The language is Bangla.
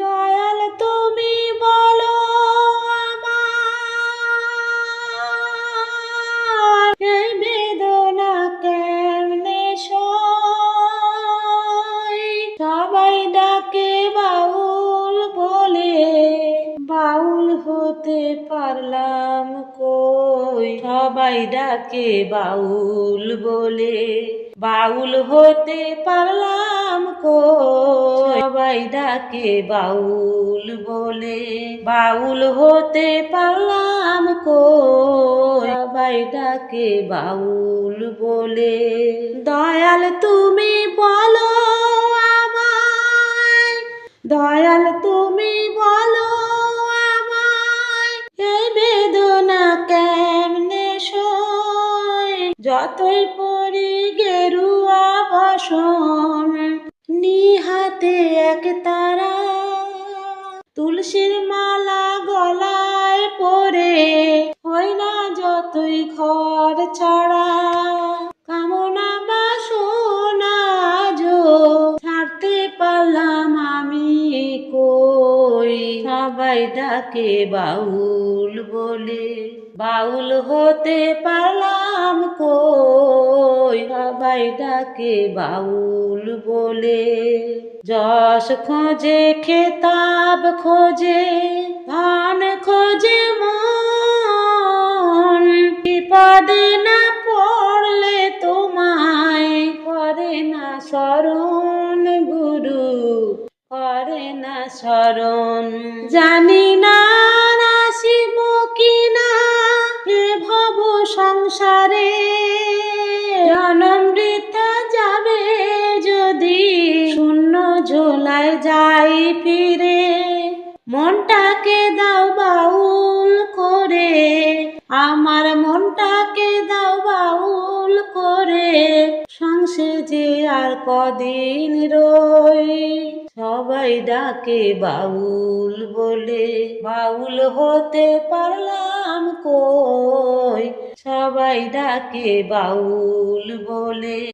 দয়াল তুমি বলো আমার এই বেদনা কেমনে সই। সবাই ডাকে বাউল বলে, বাউল হতে পারলাম কই। সবাই ডাকে বাউল বলে, বাউল হতে পারলাম কই। সবাই ডাকে বাউল বলে, বাউল হতে পারলাম কই। সবাই ডাকে বাউল বলে। দয়াল তুমি বলো আমায়, দয়াল তুমি বলো আমায় এই বেদনা কেমনে সই। যতই পরি গেরুয়া বসন, নিহাতে এক তারা, তুলসীর মালা গলায় পরে, হয় না যতই ঘর ছাড়া। কামনা বাসনা যো ছাড়তে পারলাম আমি কই। সবাই ডাকে বাউল বলে, বাউল হতে পারলাম কই। সবাই ডাকে বাউল বলে। যশ খোঁজে খেতাব খোঁজে, ধন খোঁজে মন, বিপদে না পড়লে তোমায় করে না শরণ গুরু, করে না শরণ। জানি না আসিব কিনা এ ভব সংসারে, জনম বৃথা যাবে যদি শূন্য ঝোলায় যাই ফিরে। মনটাকে দাও বাউল করে, আমার মনটাকে দাও বাউল করে, সংসারে আর কদিন রই। সবাই ডাকে বাউল বলে, বাউল হতে পারলাম কই। সবাই ডাকে বাউল বলে।